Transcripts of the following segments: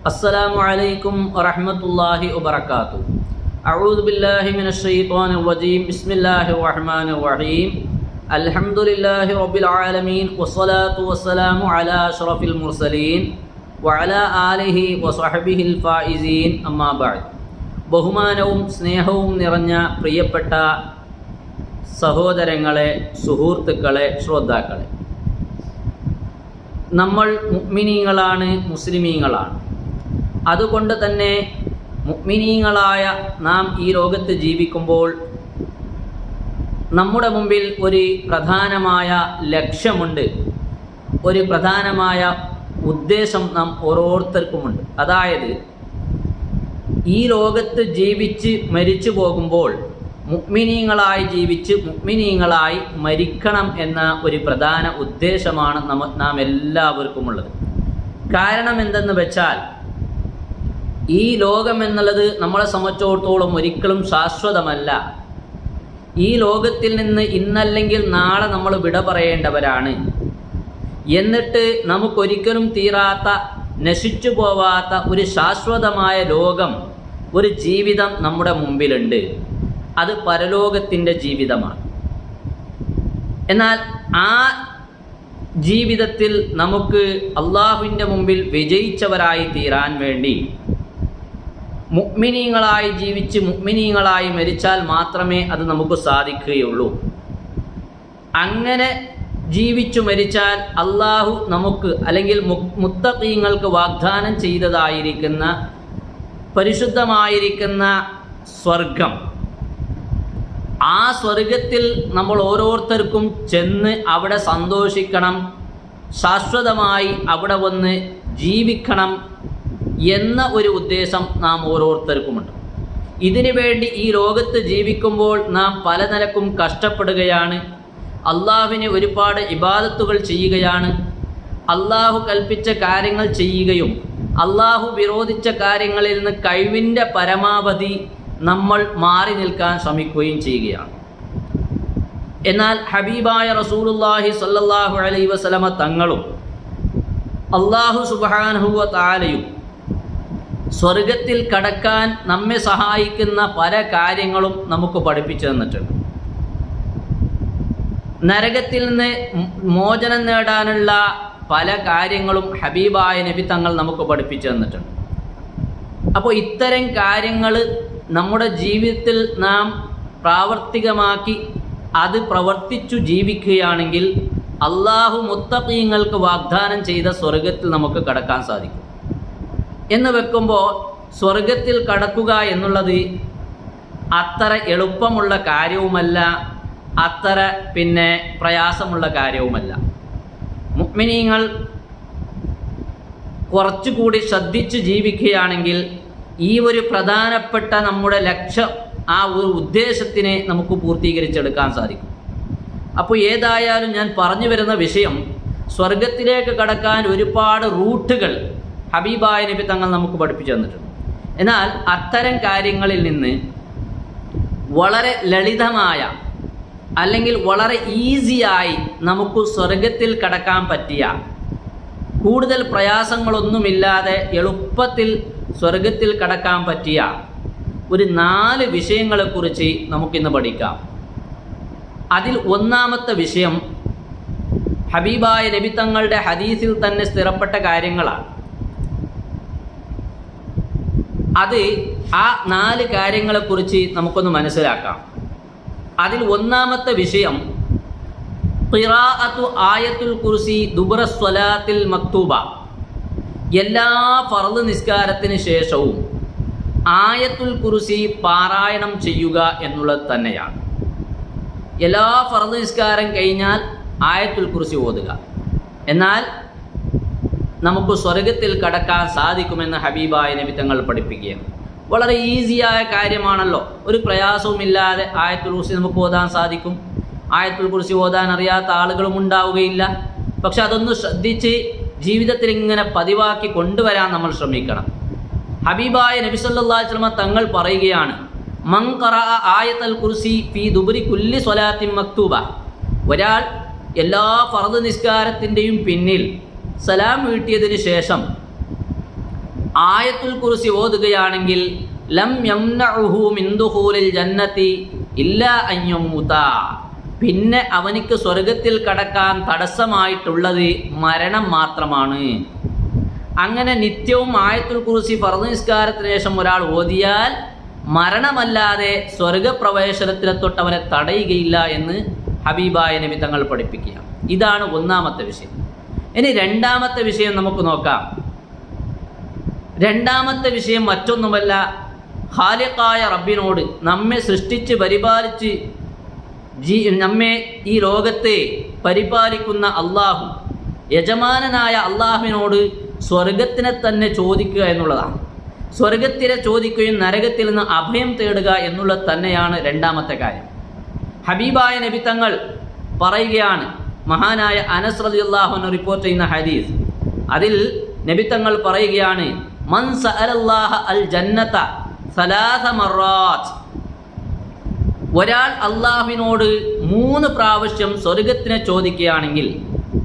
السلام عليكم ورحمة الله وبركاته. أعوذ بالله من الشيطان الرجيم. بسم الله الرحمن الرحيم. الحمد لله رب العالمين والصلاة والسلام على أشرف المرسلين وعلى آله وصحبه الفائزين. أما بعد. ബഹുമാനവും സ്നേഹവും നിറഞ്ഞ പ്രിയപ്പെട്ട സഹോദരങ്ങളെ, സുഹൃത്തുക്കളെ, ശ്രോതാക്കളെ, നമ്മൾ മുഅ്മിനീങ്ങളാണ്, മുസ്ലിമീങ്ങളാണ്. അതുകൊണ്ട് തന്നെ മുഅ്മിനീങ്ങളായ നാം ഈ ലോകത്ത് ജീവിക്കുമ്പോൾ നമ്മുടെ മുമ്പിൽ ഒരു പ്രധാനമായ ലക്ഷ്യമുണ്ട്, ഒരു പ്രധാനമായ ഉദ്ദേശം നാം ഓരോരുത്തർക്കുമുണ്ട്. അതായത് ഈ ലോകത്ത് ജീവിച്ച് മരിച്ചു പോകുമ്പോൾ മുഅ്മിനീങ്ങളായി ജീവിച്ച് മുഅ്മിനീങ്ങളായി മരിക്കണം എന്ന ഒരു പ്രധാന ഉദ്ദേശമാണ് നാം എല്ലാവർക്കുമുള്ളത്. കാരണം എന്തെന്ന് വെച്ചാൽ, ഈ ലോകം എന്നുള്ളത് നമ്മളെ സംബന്ധിച്ചിടത്തോളം ഒരിക്കലും ശാശ്വതമല്ല. ഈ ലോകത്തിൽ നിന്ന് ഇന്നല്ലെങ്കിൽ നാളെ നമ്മൾ വിട പറയേണ്ടവരാണ്. എന്നിട്ട് നമുക്കൊരിക്കലും തീരാത്ത, നശിച്ചു പോവാത്ത ഒരു ശാശ്വതമായ ലോകം, ഒരു ജീവിതം നമ്മുടെ മുമ്പിലുണ്ട്. അത് പരലോകത്തിൻ്റെ ജീവിതമാണ്. എന്നാൽ ആ ജീവിതത്തിൽ നമുക്ക് അള്ളാഹുവിൻ്റെ മുമ്പിൽ വിജയിച്ചവരായി തീരാൻ വേണ്ടി മുഅ്മിനീങ്ങളായി ജീവിച്ച് മുഅ്മിനീങ്ങളായി മരിച്ചാൽ മാത്രമേ അത് നമുക്ക് സാധിക്കുകയുള്ളൂ. അങ്ങനെ ജീവിച്ചു മരിച്ചാൽ അള്ളാഹു നമുക്ക്, അല്ലെങ്കിൽ മുത്തഖീങ്ങൾക്ക് വാഗ്ദാനം ചെയ്തതായിരിക്കുന്ന പരിശുദ്ധമായിരിക്കുന്ന സ്വർഗം, ആ സ്വർഗത്തിൽ നമ്മൾ ഓരോരുത്തർക്കും ചെന്ന് അവിടെ സന്തോഷിക്കണം, ശാശ്വതമായി അവിടെ വന്ന് ജീവിക്കണം എന്ന ഒരു ഉദ്ദേശം നാം ഓരോരുത്തർക്കുമുണ്ട്. ഇതിനു വേണ്ടി ഈ ലോകത്ത് ജീവിക്കുമ്പോൾ നാം പല നിലക്കും കഷ്ടപ്പെടുകയാണ്. അള്ളാഹുവിന് ഒരുപാട് ഇബാദത്തുകൾ ചെയ്യുകയാണ്. അള്ളാഹു കൽപ്പിച്ച കാര്യങ്ങൾ ചെയ്യുകയും അള്ളാഹു വിരോധിച്ച കാര്യങ്ങളിൽ നിന്ന് കഴിവിൻ്റെ പരമാവധി നമ്മൾ മാറി നിൽക്കാൻ ശ്രമിക്കുകയും ചെയ്യുകയാണ്. എന്നാൽ ഹബീബായ റസൂലുള്ളാഹി സ്വല്ലല്ലാഹു അലൈഹി വസല്ലമ തങ്ങളും അള്ളാഹു സുബ്ഹാനഹു വ തആലയും സ്വർഗത്തിൽ കടക്കാൻ നമ്മെ സഹായിക്കുന്ന പല കാര്യങ്ങളും നമുക്ക് പഠിപ്പിച്ചു തന്നിട്ടുണ്ട്. നരകത്തിൽ നിന്ന് മോചനം നേടാനുള്ള പല കാര്യങ്ങളും ഹബീബായ നബി തങ്ങൾ നമുക്ക് പഠിപ്പിച്ചു തന്നിട്ടുണ്ട്. അപ്പോൾ ഇത്തരം കാര്യങ്ങൾ നമ്മുടെ ജീവിതത്തിൽ നാം പ്രാവർത്തികമാക്കി അത് പ്രവർത്തിച്ചു ജീവിക്കുകയാണെങ്കിൽ അള്ളാഹു മുത്തഖീങ്ങൾക്ക് വാഗ്ദാനം ചെയ്ത സ്വർഗത്തിൽ നമുക്ക് കടക്കാൻ സാധിക്കും. എന്ന് വെക്കുമ്പോൾ സ്വർഗത്തിൽ കടക്കുക എന്നുള്ളത് അത്ര എളുപ്പമുള്ള കാര്യവുമല്ല, അത്ര പ്രയാസമുള്ള കാര്യവുമല്ല. മുഅ്മിനീങ്ങൾ കുറച്ചുകൂടി ശ്രദ്ധിച്ച് ജീവിക്കുകയാണെങ്കിൽ ഈ ഒരു പ്രധാനപ്പെട്ട നമ്മുടെ ലക്ഷ്യം, ആ ഒരു ഉദ്ദേശത്തിനെ നമുക്ക് പൂർത്തീകരിച്ചെടുക്കാൻ സാധിക്കും. അപ്പോൾ ഏതായാലും ഞാൻ പറഞ്ഞു വരുന്ന വിഷയം, സ്വർഗത്തിലേക്ക് കടക്കാൻ ഒരുപാട് റൂട്ടുകൾ ഹബീബായ നബി തങ്ങൾ നമുക്ക് പഠിപ്പിച്ചു തന്നിട്ടുണ്ട്. എന്നാൽ അത്തരം കാര്യങ്ങളിൽ നിന്ന് വളരെ ലളിതമായ, അല്ലെങ്കിൽ വളരെ ഈസിയായി നമുക്ക് സ്വർഗത്തിൽ കടക്കാൻ പറ്റിയ, കൂടുതൽ പ്രയാസങ്ങളൊന്നുമില്ലാതെ എളുപ്പത്തിൽ സ്വർഗത്തിൽ കടക്കാൻ പറ്റിയ ഒരു 4 വിഷയങ്ങളെക്കുറിച്ച് നമുക്കിന്ന് പഠിക്കാം. അതിൽ ഒന്നാമത്തെ വിഷയം ഹബീബായ നബി തങ്ങളുടെ ഹദീസിൽ തന്നെ സ്ഥിരപ്പെട്ട കാര്യങ്ങളാണ്. അത് ആ 4 കാര്യങ്ങളെക്കുറിച്ച് നമുക്കൊന്ന് മനസ്സിലാക്കാം. അതിൽ ഒന്നാമത്തെ വിഷയം ഖിറാഅത്തു ആയത്തുൽ കുർസി ദുബറ സ്വലാത്തിൽ മക്തൂബ. എല്ലാ ഫർള് നിസ്കാരത്തിന് ശേഷവും ആയത്തുൽ കുർസി പാരായണം ചെയ്യുക എന്നുള്ളത് തന്നെയാണ്. എല്ലാ ഫർള് നിസ്കാരം കഴിഞ്ഞാൽ ആയത്തുൽ കുർസി ഓതുക. എന്നാൽ നമുക്ക് സ്വർഗത്തിൽ കടക്കാൻ സാധിക്കുമെന്ന് ഹബീബായ നബി തങ്ങൾ പഠിപ്പിക്കുകയാണ്. വളരെ ഈസിയായ കാര്യമാണല്ലോ, ഒരു പ്രയാസവുമില്ലാതെ ആയത്തുൽ കുർസി നമുക്ക് ഓതാൻ സാധിക്കും. ആയത്തുൽ കുർസി ഓതാൻ അറിയാത്ത ആളുകളും ഉണ്ടാവുകയില്ല. പക്ഷെ അതൊന്ന് ശ്രദ്ധിച്ച് ജീവിതത്തിൽ ഇങ്ങനെ പതിവാക്കി കൊണ്ടുവരാൻ നമ്മൾ ശ്രമിക്കണം. ഹബീബായ നബി സല്ലല്ലാഹു അലൈഹി വസല്ലം തങ്ങൾ പറയുകയാണ്, മൻ ഖറഅ ആയത്തുൽ കുർസി ഫീ ദുബരി കുല്ലി സ്വലാത്തിൻ മക്തൂബ. ഒരാൾ എല്ലാ ഫർദ് നിസ്കാരത്തിൻ്റെയും പിന്നിൽ സലാം വീട്ടിയതിന് ശേഷം ആയത്തുൽ കുർസി ഓതുകയാണെങ്കിൽ ലം യംനഉഹു മിൻ ദുഖൂലിൽ ജന്നതി ഇല്ലാ അൻ യമൂത, പിന്നെ അവനിക്ക് സ്വർഗത്തിൽ കടക്കാൻ തടസ്സമായിട്ടുള്ളത് മരണം മാത്രമാണ്. അങ്ങനെ നിത്യവും ആയത്തുൽ കുർസി ഫർദ് നിസ്കാരത്തിന് ശേഷം ഒരാൾ ഓതിയാൽ മരണമല്ലാതെ സ്വർഗപ്രവേശനത്തിനെ തൊട്ട് അവനെ തടയുകയില്ല എന്ന് ഹബീബായ നബി തങ്ങൾ പഠിപ്പിക്കുക. ഇതാണ് ഒന്നാമത്തെ വിഷയം. ഇനി രണ്ടാമത്തെ വിഷയം നമുക്ക് നോക്കാം. രണ്ടാമത്തെ വിഷയം മറ്റൊന്നുമല്ല, ഖാലിഖായ റബ്ബിനോട്, നമ്മെ സൃഷ്ടിച്ച് പരിപാലിച്ച് നമ്മെ ഈ ലോകത്തെ പരിപാലിക്കുന്ന അള്ളാഹു, യജമാനനായ അള്ളാഹുവിനോട് സ്വർഗത്തിനെ തന്നെ ചോദിക്കുക എന്നുള്ളതാണ്. സ്വർഗത്തിനെ ചോദിക്കുകയും നരകത്തിൽ നിന്ന് അഭയം തേടുക എന്നുള്ളത് തന്നെയാണ് രണ്ടാമത്തെ കാര്യം. ഹബീബായ നബി തങ്ങൾ പറയുകയാണ്, മഹാനായ അനസ് റളിയല്ലാഹു അൻഹു റിപ്പോർട്ട് ചെയ്യുന്ന ഹദീസ്, അതിൽ നബി തങ്ങൾ പറയുകയാണ്, മൻ സഅലല്ലാഹ അൽ ജന്നത സലാസ മറാത്ത്, ഒരാൾ അള്ളാഹുവിനോട് 3 പ്രാവശ്യം സ്വർഗത്തിനെ ചോദിക്കുകയാണെങ്കിൽ,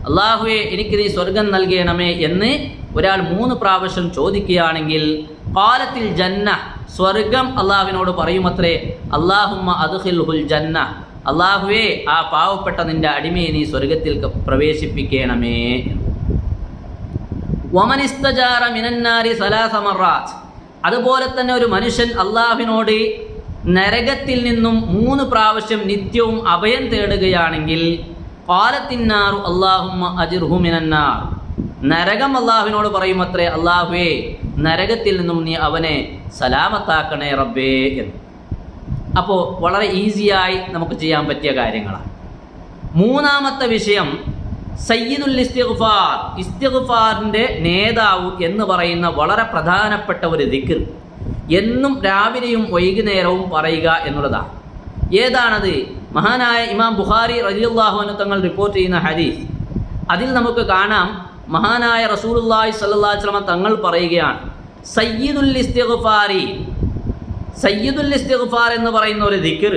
അള്ളാഹുവെ എനിക്ക് നീ സ്വർഗം നൽകണമേ എന്ന് ഒരാൾ 3 പ്രാവശ്യം ചോദിക്കുകയാണെങ്കിൽ, ഖാലത്തിൽ ജന്ന, സ്വർഗം അള്ളാഹുവിനോട് പറയുമത്രേ, അല്ലാഹുമ്മ അദ്ഖിൽഹുൽ ജന്ന, അള്ളാഹുവേ ആ പാവപ്പെട്ട നിന്റെ അടിമയെ നീ സ്വർഗത്തിൽ പ്രവേശിപ്പിക്കണമേ. വമൻ ഇസ്തജാറ മിനന്നാരി സലാസ മറാത്ത്, അതുപോലെ തന്നെ ഒരു മനുഷ്യൻ അള്ളാഹുവിനോട് നരകത്തിൽ നിന്നും 3 പ്രാവശ്യം നിത്യവും അഭയം തേടുകയാണെങ്കിൽ, ഖാലത്തിന്നാറു അല്ലാഹുമ്മ അജിർഹു മിനന്നാർ, നരകം അള്ളാഹുവിനോട് പറയുമത്രേ, അള്ളാഹുവേ നരകത്തിൽ നിന്നും നീ അവനെ സലാമത്താക്കണേ റബ്ബേ എന്ന്. അപ്പോൾ വളരെ ഈസിയായി നമുക്ക് ചെയ്യാൻ പറ്റിയ കാര്യങ്ങളാണ്. മൂന്നാമത്തെ വിഷയം സയ്യിദുൽ ഇസ്തിഗ്ഫാർ, ഇസ്തിഗ്ഫാറിൻ്റെ നേതാവ് എന്ന് പറയുന്ന വളരെ പ്രധാനപ്പെട്ട ഒരു ദിക്ർ എന്നും രാവിലെയും വൈകുന്നേരവും പറയുക എന്നുള്ളതാണ്. ഏതാണത്? മഹാനായ ഇമാം ബുഖാരി റളിയല്ലാഹു അൻഹു തങ്ങൾ റിപ്പോർട്ട് ചെയ്യുന്ന ഹദീസ്. അതിൽ നമുക്ക് കാണാം, മഹാനായ റസൂലുള്ളാഹി സ്വല്ലല്ലാഹു അലൈഹി വസല്ലം തങ്ങൾ പറയുകയാണ്, സയ്യിദുൽ ഇസ്തിഗ്ഫാരി, സയ്യിദുൽ ഇസ്തിഗ്ഫാർ എന്ന് പറയുന്ന ഒരു ദിക്ർ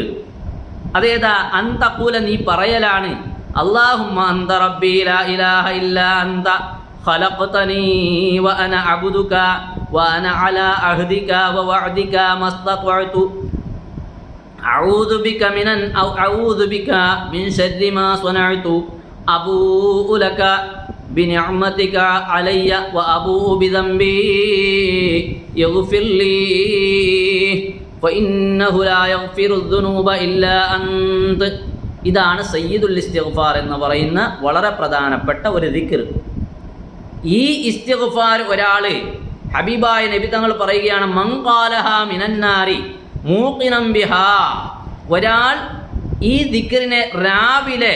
അതേതാ? അന്തഖൂല, നീ പറയലാണ്, അല്ലാഹുമ്മ അന്ത റബ്ബി ലാ ഇലാഹ ഇല്ലാ അന്ത ഖലഖ്തനീ വ അന അബ്ദുക വ അന അലാ അഹ്ദിക വ വഅദിക മസ്തത്അതു അഊദു ബിക മിൻ ശർരി മാ സ്വനഅതു അബൂഉ ലക ബിനിഅമതിക അലയ്യ വ അബൂഉ ബിദംബി യഗ്ഫിർ ലീ ഫഇന്നഹു ലാ യഗ്ഫിറു ദുനൂബ ഇല്ലാ അന്ത. ഇതാണ് സയ്യിദുൽ ഇസ്തിഗ്ഫാർ എന്ന് പറയുന്ന വളരെ പ്രധാനപ്പെട്ട ഒരു ദിക്ർ. ഈ ഇസ്തിഗ്ഫാർ ഒരാൾ, ഹബീബായ നബി തങ്ങൾ പറയുകയാണ്, മൻ ഖാലഹാ മിനന്നാരി മൂഖിനം ബിഹാ, ഒരാൾ ഈ ദിക്റിനെ രാവിലെ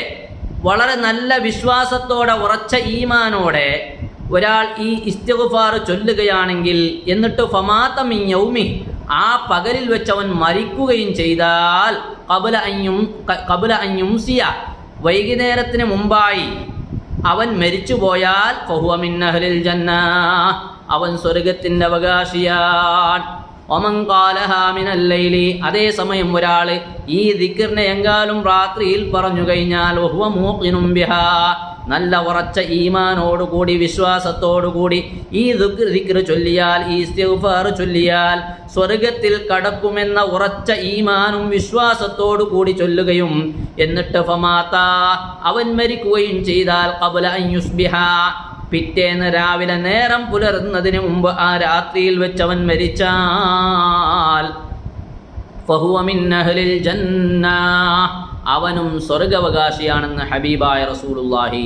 വളരെ നല്ല വിശ്വാസത്തോടെ ഉറച്ച ഈമാനോടെ ഒരാൾ ഈ ഇസ്തിഗ്ഫാർ ചൊല്ലുകയാണെങ്കിൽ, എന്നിട്ട് ഫമാത മിൻ യൗമി, ആ പകലിൽ വെച്ചവൻ മരിക്കുകയും ചെയ്താൽ, ഖബല അൻ യുംസിയ, വൈകുന്നേരത്തിന് മുമ്പായി അവൻ മരിച്ചു പോയാൽ, ഫഹുവ മിൻ അഹ്ലിൽ ജന്ന, അവൻ സ്വർഗത്തിൻ്റെ അവകാശിയാണ്. ഒമൻ ഖാലഹാ മിനൽ ലൈലി, അതേസമയം ഒരാൾ ഈ ദിക്റിനെ എങ്കാലും രാത്രിയിൽ പറഞ്ഞു കഴിഞ്ഞാൽ, വഹുവ മൂഖിനും ബിഹാ, നല്ല ഉറച്ച ഈമാനോടുകൂടി വിശ്വാസത്തോടുകൂടി ഈ ദിക്ർ ചൊല്ലിയാൽ, ഈ ഇസ്തിഗ്ഫാർ ചൊല്ലിയാൽ സ്വർഗത്തിൽ കടക്കുമെന്ന ഉറച്ച ഈമാനും വിശ്വാസത്തോടു കൂടി ചൊല്ലുകയും, എന്നിട്ട് ഫമാത, അവൻ മരിക്കുകയും ചെയ്താൽ, ഖബല അൻ യുസ്ബിഹ, പിറ്റേന്ന് രാവിലെ നേരം പുലർന്നതിന് മുമ്പ് ആ രാത്രിയിൽ വെച്ചവൻ മരിച്ചാൽ, ഫഹുവ മിൻ അഹ്ലിൽ ജന്ന, അവനും സ്വർഗാവകാശിയാണെന്ന് ഹബീബായ റസൂലുള്ളാഹി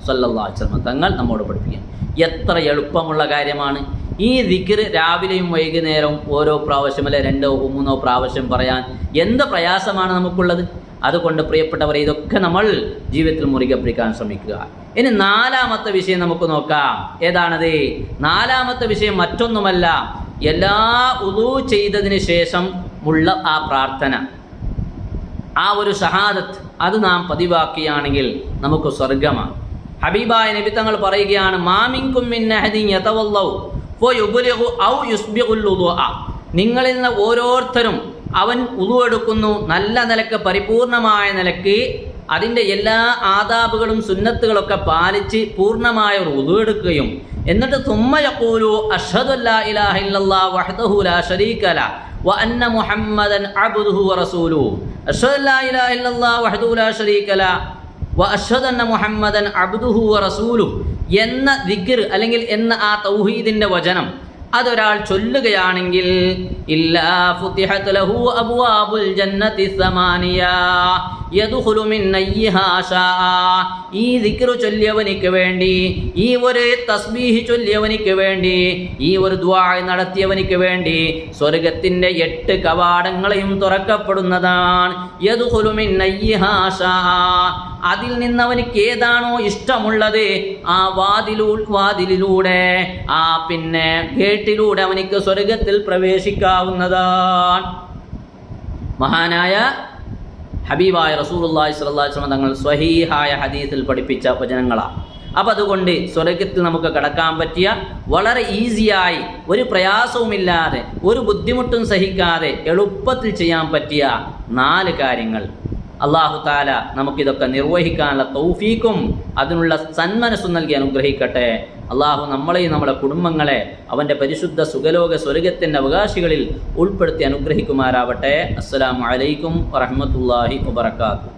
സ്വല്ലല്ലാഹു അലൈഹി വസല്ലം തങ്ങൾ നമ്മോട് പഠിപ്പിക്കുക. എത്ര എളുപ്പമുള്ള കാര്യമാണ് ഈ ദിക്ർ. രാവിലെയും വൈകുന്നേരവും ഓരോ പ്രാവശ്യം, അല്ലെ 2 or 3 പ്രാവശ്യം പറയാൻ എന്ത് പ്രയാസമാണ് നമുക്കുള്ളത്. അതുകൊണ്ട് പ്രിയപ്പെട്ടവരെ, ഇതൊക്കെ നമ്മൾ ജീവിതത്തിൽ മുറുകെ പിടിക്കാൻ ശ്രമിക്കുക. ഇനി 4ാമത്തെ വിഷയം നമുക്ക് നോക്കാം. ഏതാണത്? 4ാമത്തെ വിഷയം മറ്റൊന്നുമല്ല, എല്ലാ ഉളൂ ചെയ്തതിന് ശേഷം ഉള്ള ആ പ്രാർത്ഥന, ആ ഒരു ഷഹാദത്ത്, അത് നാം പതിവാക്കുകയാണെങ്കിൽ നമുക്ക് സ്വർഗമാണ്. ഹബീബായ നബി തങ്ങൾ പറയുകയാണ്, മാമിൻകും മിൻ അഹദിൻ യതവല്ലൗ ഫയുബ്ലിഗു ഔ യുസ്ബിഗുൽ വുദുഅ, നിങ്ങളിൽ നിന്ന് ഓരോരുത്തരും അവൻ ഉളു എടുക്കുന്നു, നല്ല നിലക്ക് പരിപൂർണമായ നിലക്ക് അതിൻ്റെ എല്ലാ ആദാബുകളും സുന്നത്തുകളൊക്കെ പാലിച്ച് പൂർണ്ണമായ ഒരു ഉളു എടുക്കുകയും എന്നിട്ട് സുമ്മ യഖൂലു അഷ്ഹദു അല്ലാ ഇലാഹ ഇല്ലല്ലാഹ് വഹ്ദഹു ലാ ശരീക ലഹു വഅന്ന മുഹമ്മദൻ അബ്ദുഹു വറസൂലുഹു അഷ്ഹദു അല്ലാ ഇലാഹ ഇല്ലല്ലാഹ് വഹ്ദഹു ലാ ശരീക ലഹു വഅഷ്ഹദു അന്ന മുഹമ്മദൻ അബ്ദുഹു വറസൂലുഹു എന്ന ദിക്ർ അല്ലെങ്കിൽ എന്ന ആ തൗഹീദിന്റെ വചനം അതൊരാൾ ചൊല്ലുകയാണെങ്കിൽ ഇല്ലാ ഫുതിഹത് ലഹു അബ്വാബുൽ ജന്നതി സമാനിയ യദ്ഖുലു മിൻ അയ്യിഹാ ശാഅ. ഈ ദിക്ർ ചൊല്ലിയവനിക്ക് വേണ്ടി, ഈ ഒരു തസ്ബീഹ് ചൊല്ലിയവനിക്ക് വേണ്ടി, ഈ ഒരു ദുആ നടത്തിയവനിക്ക് വേണ്ടി സ്വർഗ്ഗത്തിന്റെ 8 കവാടങ്ങളെയും തുറക്കപ്പെടുന്നതാണ്. യദ്ഖുലു മിൻ അയ്യിഹാ ശാഅ. അതിൽ നിന്നവനിക്ക് ഏതാണോ ഇഷ്ടമുള്ളത് ആ വാതിലിലൂടെ ആ പിന്നെ ഗേറ്റിലൂടെ അവനിക്ക് സ്വർഗത്തിൽ പ്രവേശിക്കാവുന്നതാണ്. മഹാനായ ഹബീബായ റസൂലുള്ളാഹി സ്വല്ലല്ലാഹു അലൈഹി വസല്ലം തങ്ങൾ സ്വഹീഹായ ഹദീസിൽ പഠിപ്പിച്ച വചനങ്ങളാണ്. അപ്പം അതുകൊണ്ട് സ്വർഗത്തിൽ നമുക്ക് കടക്കാൻ പറ്റിയ വളരെ ഈസിയായി, ഒരു പ്രയാസവുമില്ലാതെ, ഒരു ബുദ്ധിമുട്ടും സഹിക്കാതെ എളുപ്പത്തിൽ ചെയ്യാൻ പറ്റിയ 4 കാര്യങ്ങൾ അല്ലാഹു തആല നമുക്കിതൊക്കെ നിർവഹിക്കാനുള്ള തൗഫീക്കും അതിനുള്ള സന്മനസ്സും നൽകി അനുഗ്രഹിക്കട്ടെ. അള്ളാഹു നമ്മളെയും നമ്മുടെ കുടുംബങ്ങളെ അവൻ്റെ പരിശുദ്ധ സുഖലോക സ്വർഗത്തിൻ്റെ അവകാശികളിൽ ഉൾപ്പെടുത്തി അനുഗ്രഹിക്കുമാറാവട്ടെ. അസ്സലാമു അലൈക്കും വറഹ്മത്തുള്ളാഹി വബറകാതുഹു.